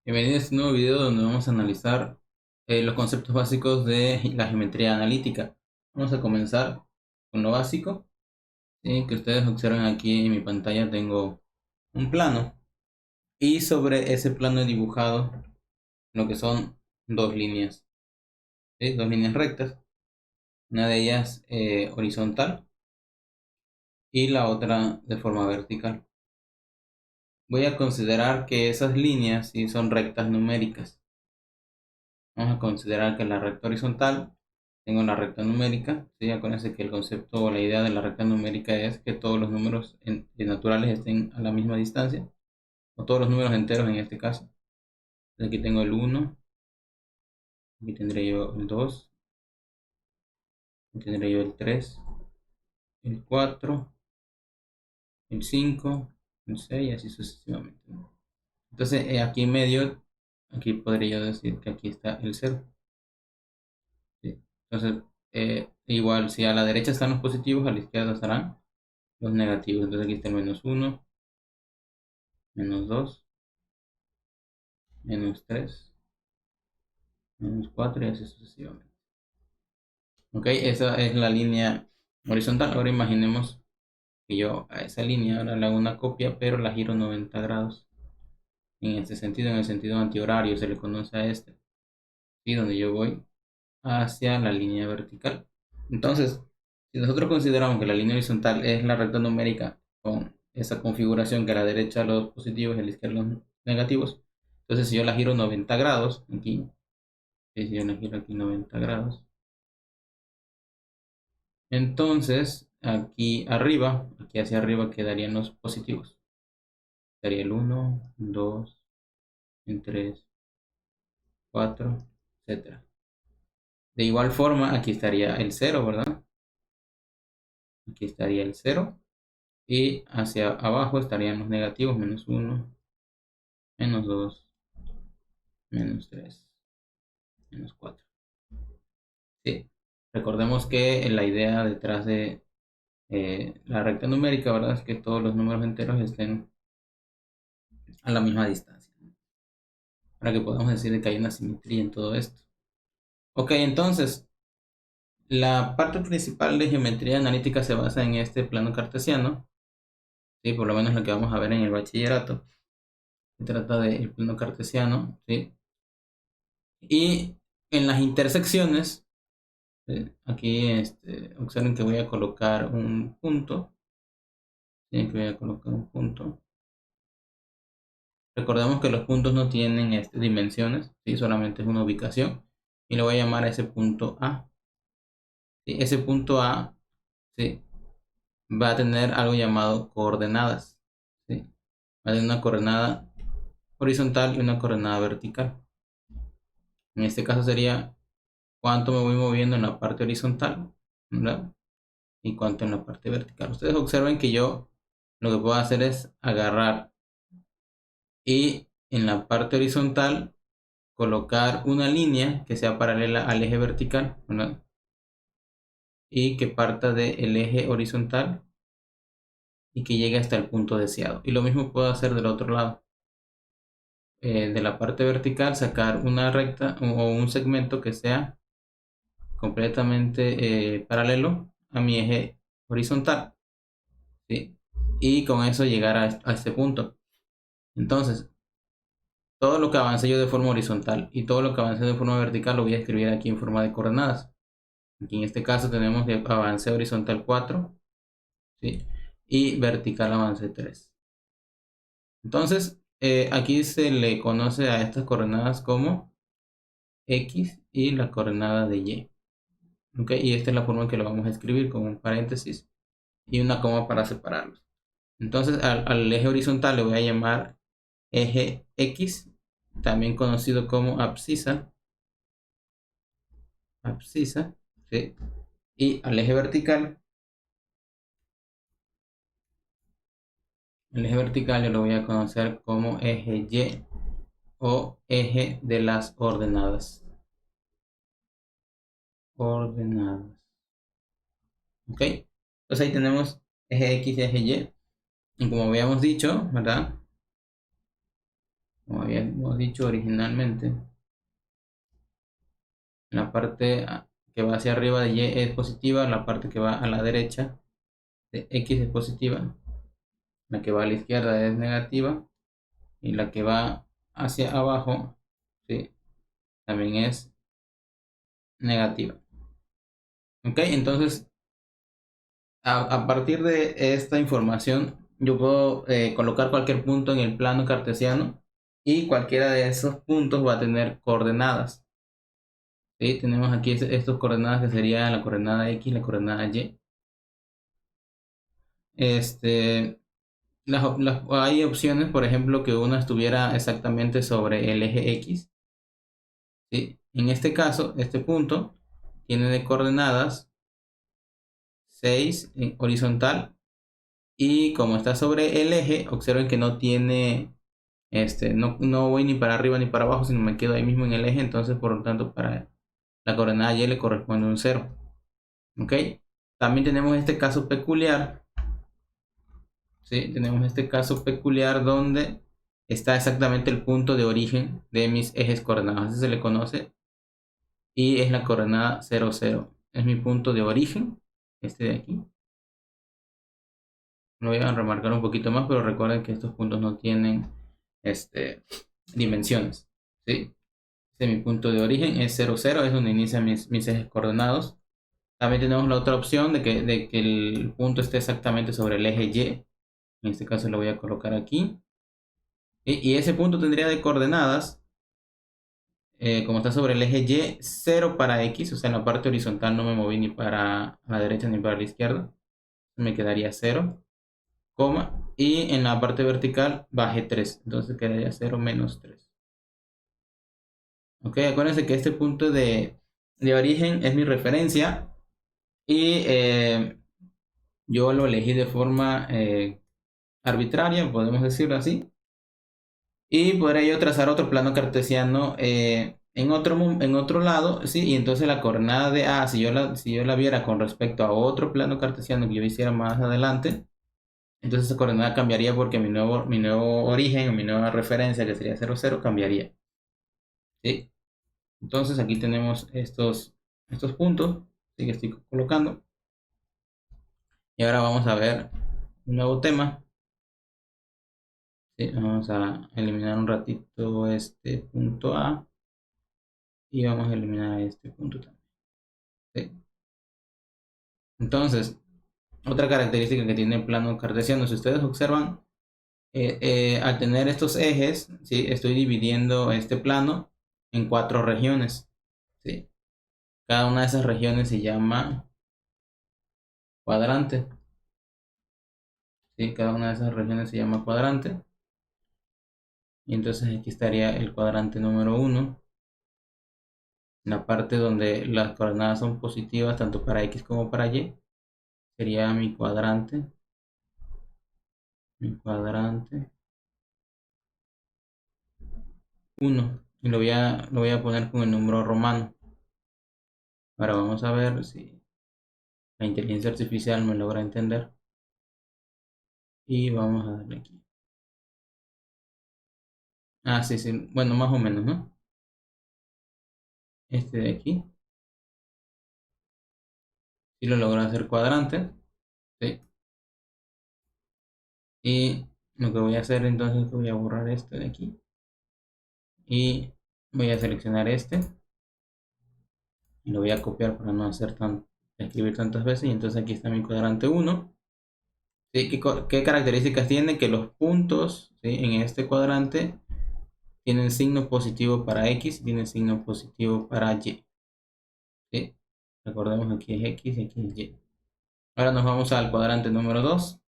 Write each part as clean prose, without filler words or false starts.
Bienvenido a este nuevo video donde vamos a analizar los conceptos básicos de la geometría analítica. Vamos a comenzar con lo básico. ¿Sí? Que ustedes observen aquí en mi pantalla tengo un plano y sobre ese plano he dibujado lo que son dos líneas, ¿sí? Dos líneas rectas, una de ellas horizontal y la otra de forma vertical. Voy a considerar que esas líneas sí son rectas numéricas. Vamos a considerar que la recta horizontal tengo la recta numérica. ¿Sí? Acuérdense que el concepto o la idea de la recta numérica es que todos los números naturales estén a la misma distancia, o todos los números enteros en este caso. Aquí tengo el 1, aquí tendré yo el 2, aquí tendré yo el 3, el 4, el 5, el 6 y así sucesivamente. Entonces aquí en medio, aquí podría yo decir que aquí está el 0. ¿Sí? Entonces, igual si a la derecha están los positivos, a la izquierda estarán los negativos. Entonces aquí está el -1, -2, -3, -4 y así sucesivamente. Ok, esa es la línea horizontal. Ahora imaginemos que yo a esa línea ahora le hago una copia, pero la giro 90 grados. En este sentido, en el sentido antihorario se le conoce a este. ¿Sí? Donde yo voy hacia la línea vertical. Entonces, si nosotros consideramos que la línea horizontal es la recta numérica con esa configuración que a la derecha los positivos y a la izquierda los negativos, entonces si yo la giro 90 grados, aquí, si yo la giro aquí 90 grados, entonces aquí hacia arriba quedarían los positivos. Estaría el 1, 2, el 3, 4, etcétera. De igual forma, aquí estaría el 0, ¿verdad? Aquí estaría el 0. Y hacia abajo estarían los negativos, -1, -2, -3, -4. Sí. Recordemos que la idea detrás de la recta numérica, ¿verdad? Es que todos los números enteros estén a la misma distancia, ¿no? Para que podamos decir que hay una simetría en todo esto. Ok, entonces, la parte principal de geometría analítica se basa en este plano cartesiano, ¿sí? Por lo menos lo que vamos a ver en el bachillerato. Se trata del plano cartesiano, ¿sí? Y en las intersecciones, aquí observen que voy a colocar un punto. ¿Sí? Que voy a colocar un punto. Recordemos que los puntos no tienen dimensiones, ¿sí? Solamente es una ubicación. Y le voy a llamar a ese punto A. ¿Sí? Ese punto A, ¿sí? Va a tener algo llamado coordenadas. ¿Sí? Va a tener una coordenada horizontal y una coordenada vertical. En este caso sería cuánto me voy moviendo en la parte horizontal, ¿verdad? Y cuánto en la parte vertical. Ustedes observen que yo lo que puedo hacer es agarrar y en la parte horizontal colocar una línea que sea paralela al eje vertical, ¿verdad? Y que parta del eje horizontal y que llegue hasta el punto deseado. Y lo mismo puedo hacer del otro lado. De la parte vertical sacar una recta o un segmento que sea completamente paralelo a mi eje horizontal, ¿sí? Y con eso llegar a este punto. Entonces, todo lo que avance yo de forma horizontal y todo lo que avance de forma vertical lo voy a escribir aquí en forma de coordenadas. Aquí en este caso tenemos de avance horizontal 4, ¿sí? Y vertical avance 3. Entonces, aquí se le conoce a estas coordenadas como X y la coordenada de Y. ¿Ok? Y esta es la forma en que lo vamos a escribir con un paréntesis y una coma para separarlos. Entonces, al eje horizontal le voy a llamar eje X, también conocido como abscisa, ¿sí? Y al eje vertical, el eje vertical yo lo voy a conocer como eje Y o eje de las ordenadas. Ordenadas. ¿Ok? Entonces ahí tenemos eje X y eje Y. Y como habíamos dicho, ¿verdad? como habíamos dicho originalmente, la parte que va hacia arriba de Y es positiva, la parte que va a la derecha de X es positiva, la que va a la izquierda es negativa y la que va hacia abajo, ¿sí?, también es negativa. Ok, entonces a partir de esta información yo puedo colocar cualquier punto en el plano cartesiano y cualquiera de esos puntos va a tener coordenadas. ¿Sí? Tenemos aquí estos coordenadas que sería la coordenada X y la coordenada Y. Hay opciones, por ejemplo, que una estuviera exactamente sobre el eje X. ¿Sí? En este caso, este punto tiene de coordenadas 6 en horizontal y como está sobre el eje, observen que no tiene, no voy ni para arriba ni para abajo, sino me quedo ahí mismo en el eje, entonces por lo tanto para la coordenada Y le corresponde un 0. ¿Ok? También tenemos este caso peculiar. ¿Sí? Tenemos este caso peculiar donde está exactamente el punto de origen de mis ejes coordenados. Así se le conoce. Y es la coordenada 0, 0. Es mi punto de origen. Este de aquí. Lo voy a remarcar un poquito más, pero recuerden que estos puntos no tienen dimensiones. ¿Sí? Este es mi punto de origen. Es 0, 0. Es donde inician mis ejes coordenados. También tenemos la otra opción de que el punto esté exactamente sobre el eje Y. En este caso lo voy a colocar aquí. Y ese punto tendría de coordenadas, como está sobre el eje Y, 0 para X, o sea, en la parte horizontal no me moví ni para la derecha ni para la izquierda. Me quedaría 0, coma, y en la parte vertical bajé 3, entonces quedaría 0 menos 3. Ok, acuérdense que este punto de origen es mi referencia y yo lo elegí de forma arbitraria, podemos decirlo así. Y podría yo trazar otro plano cartesiano en otro lado, ¿sí? Y entonces la coordenada de A, si yo la viera con respecto a otro plano cartesiano que yo hiciera más adelante, entonces esa coordenada cambiaría porque mi nuevo origen o mi nueva referencia, que sería 0, 0, cambiaría. ¿Sí? Entonces aquí tenemos estos puntos, ¿sí?, que estoy colocando. Y ahora vamos a ver un nuevo tema. ¿Sí? Vamos a eliminar un ratito este punto A. Y vamos a eliminar este punto también. ¿Sí? Entonces, otra característica que tiene el plano cartesiano, si ustedes observan, al tener estos ejes, ¿sí?, estoy dividiendo este plano en 4 regiones. ¿Sí? Cada una de esas regiones se llama cuadrante. ¿Sí? Cada una de esas regiones se llama cuadrante. Y entonces aquí estaría el cuadrante número 1. La parte donde las coordenadas son positivas tanto para X como para Y sería mi cuadrante 1 y lo voy a poner con el número romano. Ahora vamos a ver si la inteligencia artificial me logra entender y vamos a darle aquí. Sí, sí, bueno, más o menos, ¿no? Este de aquí, si lo logro hacer cuadrante, ¿sí? Y lo que voy a hacer entonces es que voy a borrar este de aquí y voy a seleccionar este y lo voy a copiar para no escribir tantas veces. Y entonces aquí está mi cuadrante 1. ¿Sí? ¿Qué características tiene? Que los puntos, ¿sí?, en este cuadrante tienen signo positivo para X y tienen signo positivo para Y. ¿Sí? Recordemos aquí es X y aquí es Y. Ahora nos vamos al cuadrante número 2.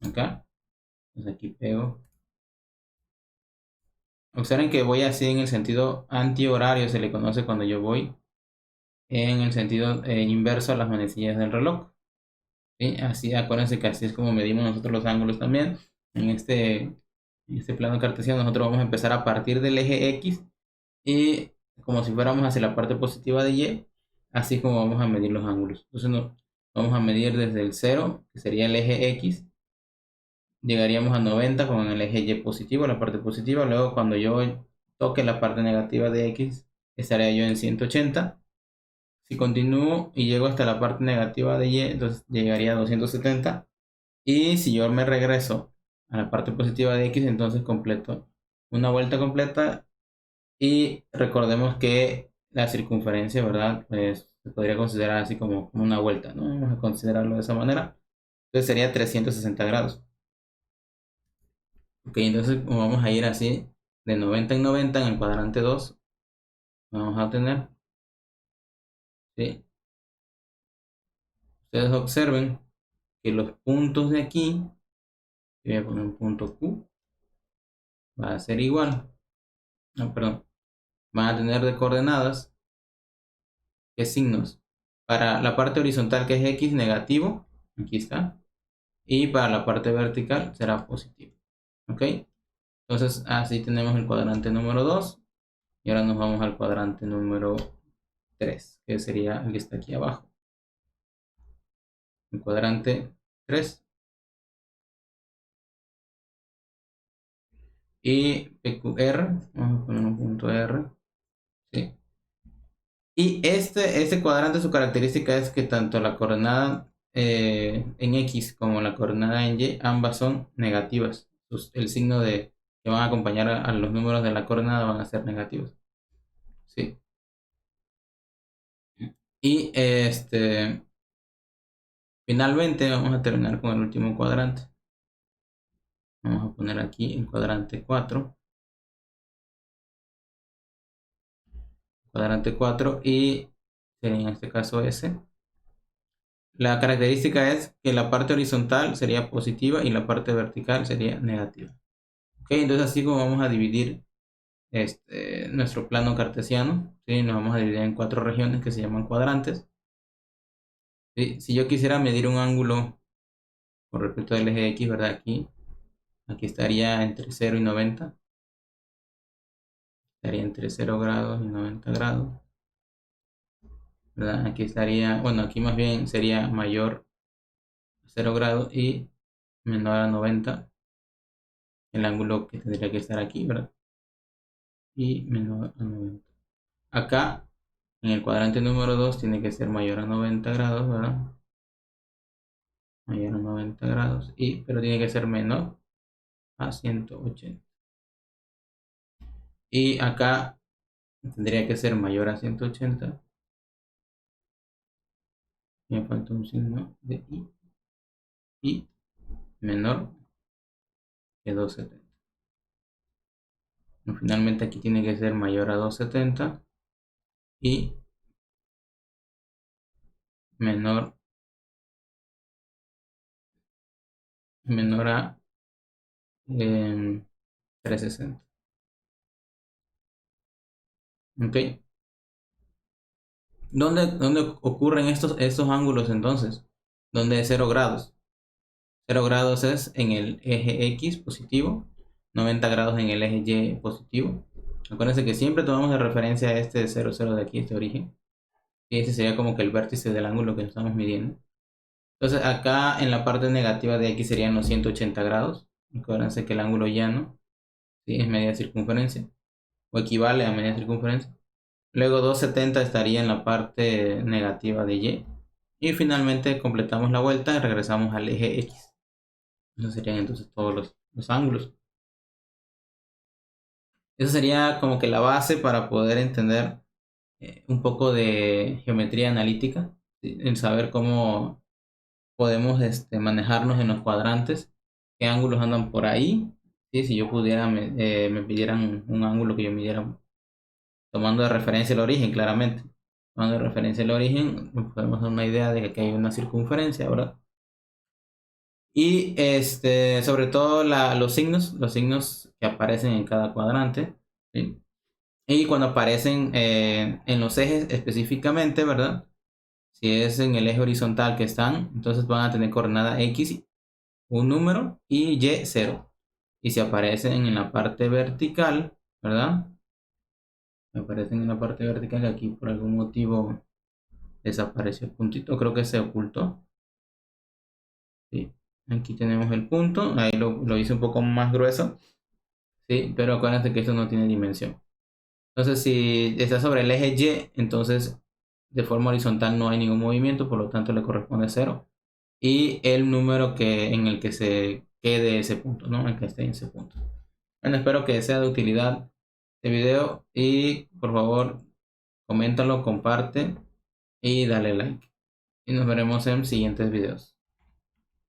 Acá. Entonces aquí pego. Observen que voy así en el sentido antihorario, se le conoce cuando yo voy en el sentido inverso a las manecillas del reloj. ¿Sí? Así, acuérdense que así es como medimos nosotros los ángulos también. En este plano cartesiano nosotros vamos a empezar a partir del eje X y como si fuéramos hacia la parte positiva de Y, así es como vamos a medir los ángulos. Entonces vamos a medir desde el 0, que sería el eje X, llegaríamos a 90 con el eje Y positivo, la parte positiva. Luego cuando yo toque la parte negativa de X, estaría yo en 180. Si continúo y llego hasta la parte negativa de Y, entonces llegaría a 270. Y si yo me regreso a la parte positiva de X, entonces completo una vuelta completa. Y recordemos que la circunferencia, ¿verdad? Pues se podría considerar así como una vuelta, ¿no? Vamos a considerarlo de esa manera. Entonces sería 360 grados. Ok, entonces vamos a ir así de 90 en 90 en el cuadrante 2. Vamos a tener, ¿sí? Ustedes observen que los puntos de aquí, voy a poner un punto Q, va a ser igual. No, perdón. Van a tener de coordenadas, ¿qué signos? Para la parte horizontal que es X negativo, aquí está. Y para la parte vertical será positivo. ¿Ok? Entonces así tenemos el cuadrante número 2. Y ahora nos vamos al cuadrante número 3, que sería el que está aquí abajo. El cuadrante 3. Y PQR, vamos a poner un punto R. ¿Sí? Y este cuadrante, su característica es que tanto la coordenada en X como la coordenada en Y, ambas son negativas. El signo que van a acompañar a los números de la coordenada van a ser negativos. ¿Sí? Y finalmente vamos a terminar con el último cuadrante. Vamos a poner aquí el cuadrante 4. Cuadrante 4 y sería en este caso S. La característica es que la parte horizontal sería positiva y la parte vertical sería negativa. Ok, entonces así como vamos a dividir nuestro plano cartesiano, ¿sí? Nos vamos a dividir en 4 regiones que se llaman cuadrantes. ¿Sí? Si yo quisiera medir un ángulo con respecto al eje X, ¿verdad? Aquí estaría entre 0 y 90. Estaría entre 0 grados y 90 grados. ¿Verdad? Aquí estaría, bueno, aquí más bien sería mayor a 0 grados y menor a 90. El ángulo que tendría que estar aquí, ¿verdad? Y menor a 90. Acá, en el cuadrante número 2, tiene que ser mayor a 90 grados, ¿verdad? Mayor a 90 grados. Pero tiene que ser menor a 180. Y acá tendría que ser mayor a 180. Me falta un signo de I. Y menor que 270. Finalmente aquí tiene que ser mayor a 270 y menor, a 360. ¿Ok? ¿Dónde ocurren estos ángulos entonces? Donde es 0 grados. 0 grados es en el eje X positivo, 90 grados en el eje Y positivo. Acuérdense que siempre tomamos de referencia a este 0, 0 de aquí, este origen. Y este sería como que el vértice del ángulo que estamos midiendo. Entonces acá en la parte negativa de X serían los 180 grados. Acuérdense que el ángulo llano, ¿sí?, es media circunferencia o equivale a media circunferencia. Luego 270 estaría en la parte negativa de Y. Y finalmente completamos la vuelta y regresamos al eje X. Esos serían entonces todos los ángulos. Esa sería como que la base para poder entender un poco de geometría analítica, ¿sí?, en saber cómo podemos manejarnos en los cuadrantes, qué ángulos andan por ahí. ¿Sí? Si yo pudiera, me pidieran un ángulo que yo midiera tomando de referencia el origen, claramente. Tomando de referencia el origen, nos podemos dar una idea de que aquí hay una circunferencia, ¿verdad? Y sobre todo los signos que aparecen en cada cuadrante, ¿sí? Y cuando aparecen en los ejes específicamente, ¿verdad? Si es en el eje horizontal que están, entonces van a tener coordenada X, un número, y Y 0. Y si aparecen en la parte vertical, ¿verdad? Aparecen en la parte vertical, aquí por algún motivo desapareció el puntito, creo que se ocultó. ¿Sí? Aquí tenemos el punto, ahí lo hice un poco más grueso, ¿sí? Pero acuérdense que esto no tiene dimensión. Entonces, si está sobre el eje Y, entonces de forma horizontal no hay ningún movimiento, por lo tanto le corresponde 0. Y el número en el que se quede ese punto, ¿no? El que esté en ese punto. Bueno, espero que sea de utilidad este video y por favor, coméntalo, comparte y dale like. Y nos veremos en siguientes videos.